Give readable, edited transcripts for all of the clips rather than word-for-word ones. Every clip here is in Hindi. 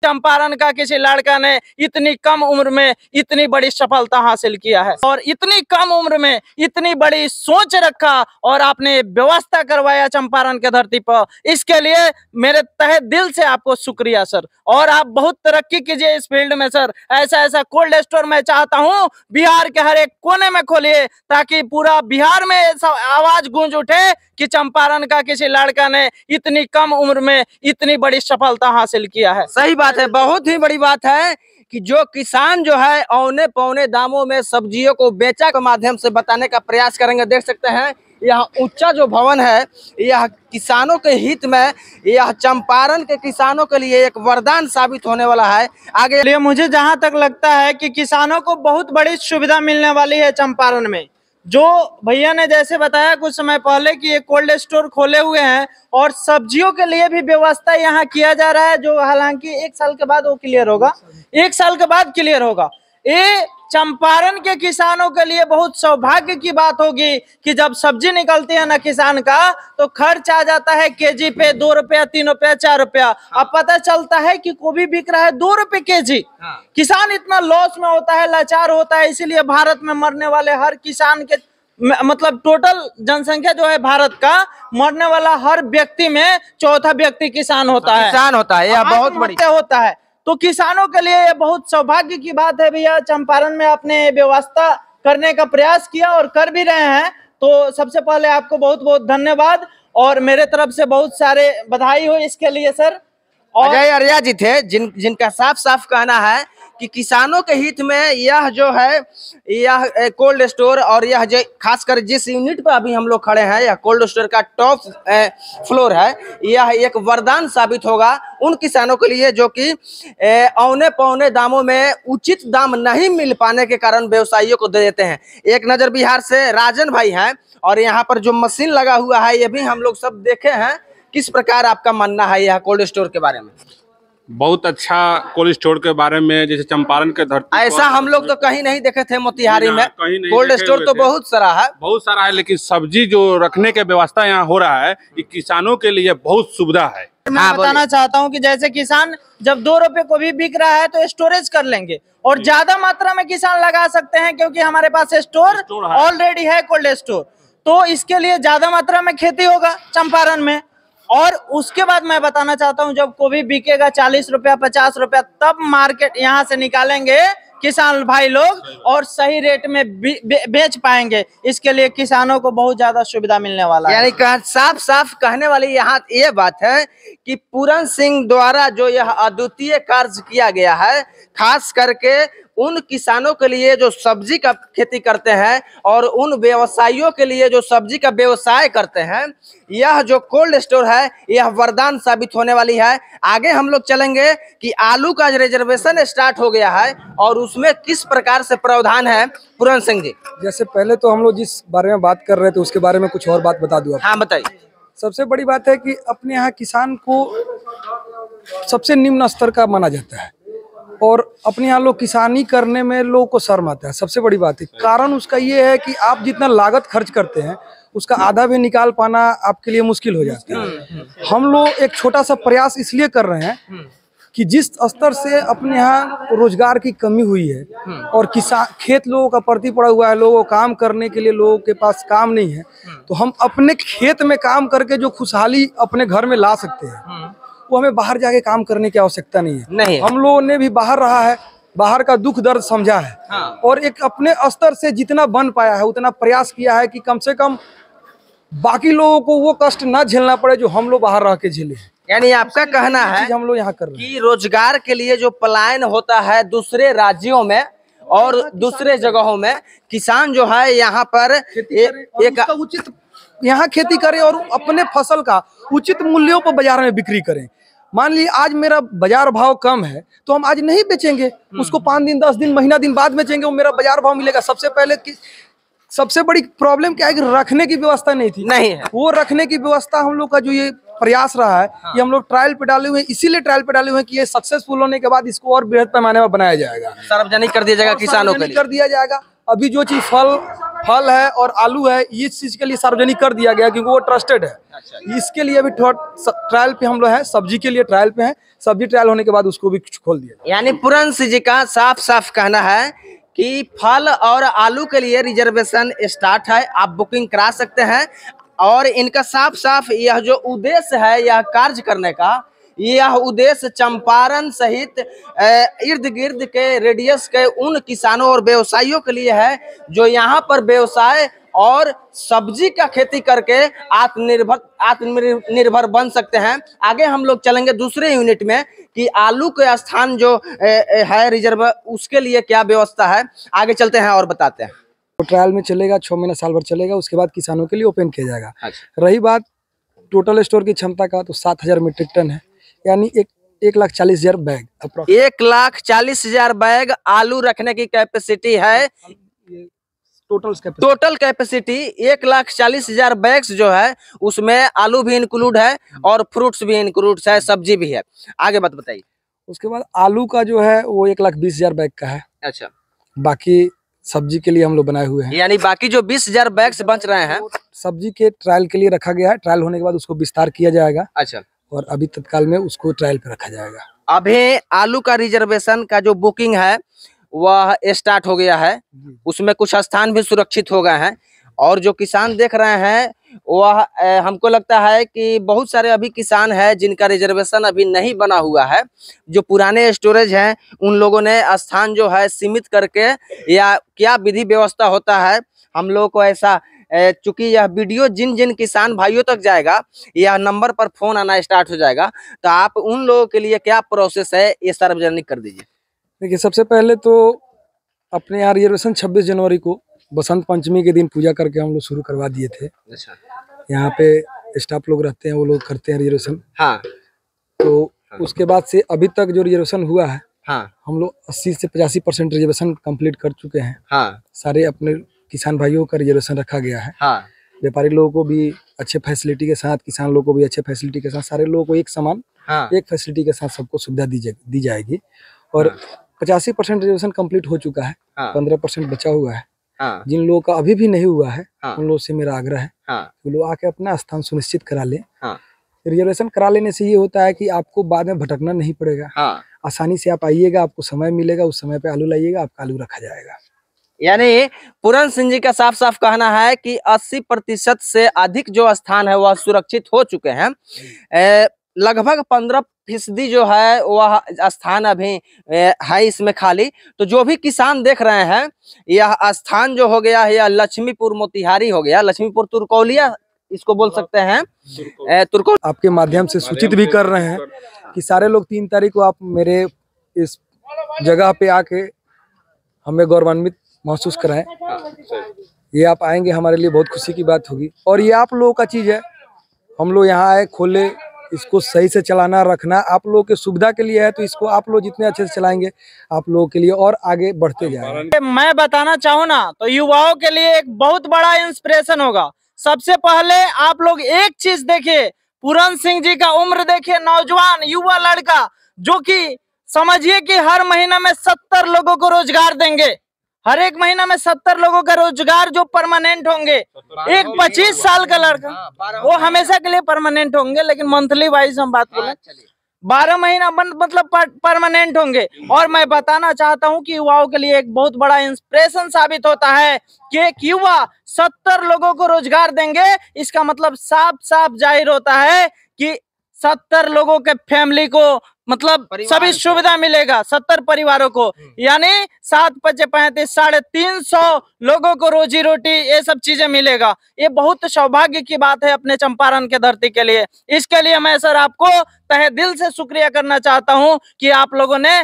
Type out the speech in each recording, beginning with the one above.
चंपारण का किसी लड़का ने इतनी कम उम्र में इतनी बड़ी सफलता हासिल किया है और इतनी कम उम्र में इतनी बड़ी सोच रखा और आपने व्यवस्था करवाया चंपारण के धरती पर। इसके लिए मेरे तहे दिल से आपको शुक्रिया सर। और आप बहुत तरक्की कीजिए इस फील्ड में सर। ऐसा ऐसा कोल्ड स्टोर मैं चाहता हूँ बिहार के हर एक कोने में खोलिए ताकि पूरा बिहार में आवाज गूंज उठे कि चंपारण का किसी लड़का ने इतनी कम उम्र में इतनी बड़ी सफलता हासिल किया है। सही बात है, बहुत ही बड़ी बात है कि जो किसान जो है औने पौने दामों में सब्जियों को बेचा के माध्यम से बताने का प्रयास करेंगे। देख सकते हैं यह ऊंचा जो भवन है यह किसानों के हित में, यह चंपारण के किसानों के लिए एक वरदान साबित होने वाला है। आगे मुझे जहां तक लगता है कि किसानों को बहुत बड़ी सुविधा मिलने वाली है चंपारण में। जो भैया ने जैसे बताया कुछ समय पहले कि ये कोल्ड स्टोर खोले हुए हैं और सब्जियों के लिए भी व्यवस्था यहाँ किया जा रहा है, जो हालांकि 1 साल के बाद वो क्लियर होगा, 1 साल के बाद क्लियर होगा। ये चंपारण के किसानों के लिए बहुत सौभाग्य की बात होगी कि जब सब्जी निकलती है ना किसान का तो खर्च आ जाता है केजी पे 2 रुपया 3 रुपया 4 रुपया। अब पता चलता है कि गोभी बिक रहा है 2 रुपए केजी। किसान इतना लॉस में होता है, लाचार होता है। इसीलिए भारत में मरने वाले हर किसान के मतलब टोटल जनसंख्या जो है भारत का, मरने वाला हर व्यक्ति में चौथा व्यक्ति किसान होता है। यह बहुत बढ़िया होता है। तो किसानों के लिए ये बहुत सौभाग्य की बात है भैया। चंपारण में आपने व्यवस्था करने का प्रयास किया और कर भी रहे हैं, तो सबसे पहले आपको बहुत बहुत धन्यवाद और मेरे तरफ से बहुत सारे बधाई हो इसके लिए सर। और अजय आर्या जी थे जिनका साफ साफ कहना है कि किसानों के हित में यह जो है यह कोल्ड स्टोर और यह जो खासकर जिस यूनिट पर अभी हम लोग खड़े हैं यह कोल्ड स्टोर का टॉप फ्लोर है, यह एक वरदान साबित होगा उन किसानों के लिए जो कि औने पौने दामों में उचित दाम नहीं मिल पाने के कारण व्यवसायियों को दे देते हैं। एक नजर बिहार से राजन भाई हैं और यहाँ पर जो मशीन लगा हुआ है ये भी हम लोग सब देखे हैं। किस प्रकार आपका मानना है यह कोल्ड स्टोर के बारे में? बहुत अच्छा कोल्ड स्टोर के बारे में, जैसे चंपारण के धरती ऐसा हम लोग तो कहीं नहीं देखे थे मोतिहारी में। कोल्ड स्टोर तो बहुत सारा है, लेकिन सब्जी जो रखने के व्यवस्था यहाँ हो रहा है ये किसानों के लिए बहुत सुविधा है। मैं बताना चाहता हूँ कि जैसे किसान जब 2 रुपए को भी बिक रहा है तो स्टोरेज कर लेंगे और ज्यादा मात्रा में किसान लगा सकते हैं क्योंकि हमारे पास स्टोर ऑलरेडी है कोल्ड स्टोर। तो इसके लिए ज्यादा मात्रा में खेती होगा चंपारण में। और उसके बाद मैं बताना चाहता हूं जब गोभी बिकेगा 40 रुपया 50 रुपया तब मार्केट यहां से निकालेंगे किसान भाई लोग और सही रेट में बेच पाएंगे। इसके लिए किसानों को बहुत ज्यादा सुविधा मिलने वाला है। यानी साफ साफ कहने वाली यहाँ ये बात है कि पूरन सिंह द्वारा जो यह अद्वितीय कार्य किया गया है खास करके उन किसानों के लिए जो सब्जी का खेती करते हैं और उन व्यवसायियों के लिए जो सब्जी का व्यवसाय करते हैं, यह जो कोल्ड स्टोर है यह वरदान साबित होने वाली है। आगे हम लोग चलेंगे कि आलू का रिजर्वेशन स्टार्ट हो गया है और उसमें किस प्रकार से प्रावधान है। पूरन सिंह जी, जैसे पहले तो हम लोग जिस बारे में बात कर रहे थे उसके बारे में कुछ और बात बता दूं। हाँ बताइए। सबसे बड़ी बात है कि अपने यहाँ किसान को सबसे निम्न स्तर का माना जाता है और अपने यहाँ लोग किसानी करने में लोगों को शर्म आता है। सबसे बड़ी बात है, कारण उसका ये है कि आप जितना लागत खर्च करते हैं उसका आधा भी निकाल पाना आपके लिए मुश्किल हो जाता है। हम लोग एक छोटा सा प्रयास इसलिए कर रहे हैं कि जिस स्तर से अपने यहाँ रोजगार की कमी हुई है और किसान खेत लोगों का पड़ती पड़ा हुआ है, लोगों को काम करने के लिए लोगों के पास काम नहीं है, तो हम अपने खेत में काम करके जो खुशहाली अपने घर में ला सकते हैं वो हमें बाहर जाके काम करने की आवश्यकता नहीं है। हम लोगों ने भी बाहर रहा है, बाहर का दुख दर्द समझा है और एक अपने स्तर से जितना बन पाया है उतना प्रयास किया है कि कम से कम बाकी लोगों को वो कष्ट ना झेलना पड़े जो हम लोग बाहर रह के झेले। यानी आपका कहना है हम लोग यहाँ कर रहे हैं कि रोजगार के लिए जो पलायन होता है दूसरे राज्यों में और दूसरे जगहों में, किसान जो है यहाँ पर एक उचित यहाँ खेती करे और अपने फसल का उचित मूल्यों पर बाजार में बिक्री करें। मान लीजिए आज मेरा बाजार भाव कम है तो हम आज नहीं बेचेंगे, उसको 5 दिन 10 दिन महीना दिन बाद बेचेंगे, वो मेरा बाजार भाव मिलेगा। सबसे बड़ी प्रॉब्लम क्या है कि रखने की व्यवस्था नहीं थी, नहीं है वो रखने की व्यवस्था। हम लोग का जो ये प्रयास रहा है ये हम लोग ट्रायल पे डाले हुए हैं, इसीलिए ट्रायल पे डाले हुए हैं कि ये सक्सेसफुल होने के बाद इसको और बृहद पैमाने में बनाया जाएगा, सार्वजनिक कर दिया जाएगा, किसानों के लिए कर दिया जाएगा। अभी जो चीज फल है और आलू है, इस चीज के लिए सार्वजनिक कर दिया गया क्योंकि वो ट्रस्टेड है। इसके लिए अभी ट्रायल पे हम लोग हैं, सब्जी के लिए ट्रायल पे हैं। सब्जी ट्रायल होने के बाद उसको भी खोल दिया। यानी पूरन सिंह जी का साफ साफ कहना है कि फल और आलू के लिए रिजर्वेशन स्टार्ट है, आप बुकिंग करा सकते हैं। और इनका साफ साफ यह जो उद्देश्य है यह कार्य करने का, यह उद्देश्य चंपारण सहित इर्द गिर्द के रेडियस के उन किसानों और व्यवसायियों के लिए है जो यहाँ पर व्यवसाय और सब्जी का खेती करके आत्मनिर्भर बन सकते हैं। आगे हम लोग चलेंगे दूसरे यूनिट में कि आलू के स्थान जो है रिजर्व, उसके लिए क्या व्यवस्था है। आगे चलते हैं और बताते हैं। तो ट्रायल में चलेगा, 6 महीना साल भर चलेगा, उसके बाद किसानों के लिए ओपन किया जाएगा। अच्छा। रही बात टोटल स्टोर की क्षमता का, तो 7000 मीट्रिक टन है, यानी 1,40,000 बैग। 1,40,000 बैग आलू रखने की कैपेसिटी है। टोटल कैपेसिटी 1,40,000 बैग्स जो है उसमें आलू भी इंक्लूड है और फ्रूट्स भी इंक्लूड है, सब्जी भी है। आगे बात बताइए। उसके बाद आलू का जो है वो 1,20,000 बैग का है। अच्छा। बाकी सब्जी के लिए हम लोग बनाए हुए हैं, यानी बाकी जो 20,000 बैग्स बच रहे हैं सब्जी के ट्रायल के लिए रखा गया है। ट्रायल होने के बाद उसको विस्तार किया जाएगा। अच्छा। और अभी तत्काल में उसको ट्रायल पे रखा जाएगा। अभी आलू का रिजर्वेशन का जो बुकिंग है वह स्टार्ट हो गया है, उसमें कुछ स्थान भी सुरक्षित हो गए हैं। और जो किसान देख रहे हैं वह हमको लगता है कि बहुत सारे अभी किसान हैं जिनका रिजर्वेशन अभी नहीं बना हुआ है। जो पुराने स्टोरेज हैं उन लोगों ने स्थान जो है सीमित करके, या क्या विधि व्यवस्था होता है हम लोग को ऐसा, चूंकि यह वीडियो जिन जिन किसान भाइयों तक जाएगा यह नंबर पर फोन आना स्टार्ट हो जाएगा, तो आप उन लोगों के लिए क्या प्रोसेस है ये सार्वजनिक कर दीजिए। देखिए, सबसे पहले तो अपने यहाँ रिजर्वेशन 26 जनवरी को बसंत पंचमी के दिन पूजा करके हम लोग शुरू करवा दिए थे। अच्छा। यहाँ पे स्टाफ लोग रहते हैं, वो लोग करते हैं रिजर्वेशन। हाँ। तो उसके बाद से अभी तक जो रिजर्वेशन हुआ है, हाँ। हम लोग 80 से 85% रिजर्वेशन कंप्लीट कर चुके हैं। हाँ। सारे अपने किसान भाइयों का रिजर्वेशन रखा गया है। हाँ। व्यापारी लोगों को भी अच्छे फैसिलिटी के साथ, किसान लोगों को भी अच्छे फैसिलिटी के साथ, सारे लोगों को एक समान, हाँ। एक फैसिलिटी के साथ सबको सुविधा दी जाएगी। और 85% रिजर्वेशन कंप्लीट हो चुका है। हाँ। 15% बचा हुआ है। हाँ। जिन लोगों का अभी भी नहीं हुआ है, हाँ। उन लोगों से मेरा आग्रह है हाँ। वो लोग आके अपना स्थान सुनिश्चित करा लें। हाँ। रिजर्वेशन करा लेने से ये होता है कि आपको बाद में भटकना नहीं पड़ेगा। हाँ। आसानी से आप आइएगा, आपको समय मिलेगा, उस समय पे आलू लाइएगा, आपका आलू रखा जाएगा। यानी पूरन सिंह जी का साफ साफ कहना है कि 80% से अधिक जो स्थान है वह सुरक्षित हो चुके हैं। लगभग 15% जो है वह स्थान अभी है इसमें खाली। तो जो भी किसान देख रहे हैं, यह स्थान जो हो गया है यह लक्ष्मीपुर मोतिहारी हो गया, लक्ष्मीपुर तुरकौलिया इसको बोल सकते हैं। आपके माध्यम से सूचित भी कर रहे हैं कि सारे लोग 3 तारीख को आप मेरे इस जगह पे आके हमें गौरवान्वित महसूस कराएं। ये आप आएंगे, हमारे लिए बहुत खुशी की बात होगी। और ये आप लोगों का चीज है, हम लोग यहाँ आए, खोले, इसको सही से चलाना रखना आप लोगों के सुविधा के लिए है। तो इसको आप लोग जितने अच्छे से चलाएंगे आप लोगों के लिए और आगे बढ़ते जाएंगे। मैं बताना चाहूँ ना तो युवाओं के लिए एक बहुत बड़ा इंस्पिरेशन होगा। सबसे पहले आप लोग एक चीज देखिए, पूरन सिंह जी का उम्र देखिए, नौजवान युवा लड़का जो कि समझिए कि हर महीना में 70 लोगों को रोजगार देंगे। हर एक महीना में 70 लोगों का रोजगार जो परमानेंट होंगे। एक 25 साल का लड़का वो हमेशा के लिए परमानेंट होंगे, लेकिन मंथली वाइज हम बात बोले 12 महीना मतलब परमानेंट होंगे। और मैं बताना चाहता हूं कि युवाओं के लिए एक बहुत बड़ा इंस्पिरेशन साबित होता है कि एक युवा 70 लोगों को रोजगार देंगे। इसका मतलब साफ साफ जाहिर होता है कि 70 लोगों के फैमिली को मतलब सभी सुविधा मिलेगा, 70 परिवारों को, यानी 7 × 5 = 350 लोगों को रोजी रोटी ये सब चीजें मिलेगा। ये बहुत सौभाग्य की बात है अपने चंपारण के धरती के लिए। इसके लिए मैं सर आपको तहे दिल से शुक्रिया करना चाहता हूं कि आप लोगों ने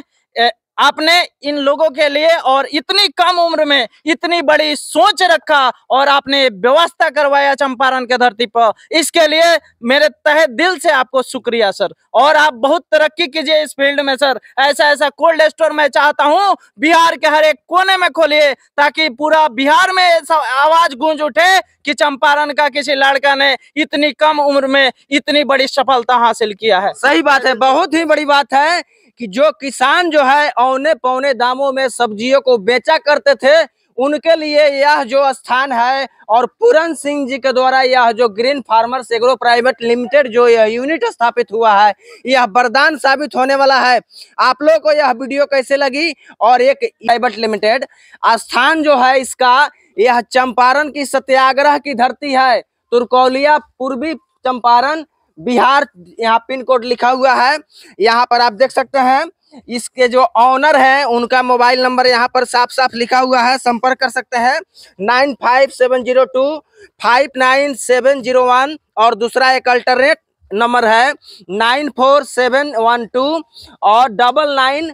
आपने इन लोगों के लिए और इतनी कम उम्र में इतनी बड़ी सोच रखा और आपने व्यवस्था करवाया चंपारण के धरती पर। इसके लिए मेरे तहे दिल से आपको शुक्रिया सर। और आप बहुत तरक्की कीजिए इस फील्ड में सर। ऐसा कोल्ड स्टोर मैं चाहता हूं बिहार के हर एक कोने में खोलिए, ताकि पूरा बिहार में ऐसा आवाज गूंज उठे कि चंपारण का किसी लड़का ने इतनी कम उम्र में इतनी बड़ी सफलता हासिल किया है। सही बात है, बहुत ही बड़ी बात है कि जो किसान जो है औने पौने दामों में सब्जियों को बेचा करते थे, उनके लिए यह जो स्थान है और पूरन सिंह जी के द्वारा यह जो green farmers agro private limited जो यह यूनिट स्थापित हुआ है, यह वरदान साबित होने वाला है। आप लोगों को यह वीडियो कैसे लगी? और एक प्राइवेट लिमिटेड स्थान जो है इसका, यह चंपारण की सत्याग्रह की धरती है, तुरकौलिया, पूर्वी चंपारण, बिहार। यहाँ पिन कोड लिखा हुआ है, यहाँ पर आप देख सकते हैं। इसके जो ऑनर हैं उनका मोबाइल नंबर यहाँ पर साफ साफ लिखा हुआ है, संपर्क कर सकते हैं 9570259701। और दूसरा एक अल्टरनेट नंबर है 94712 और 99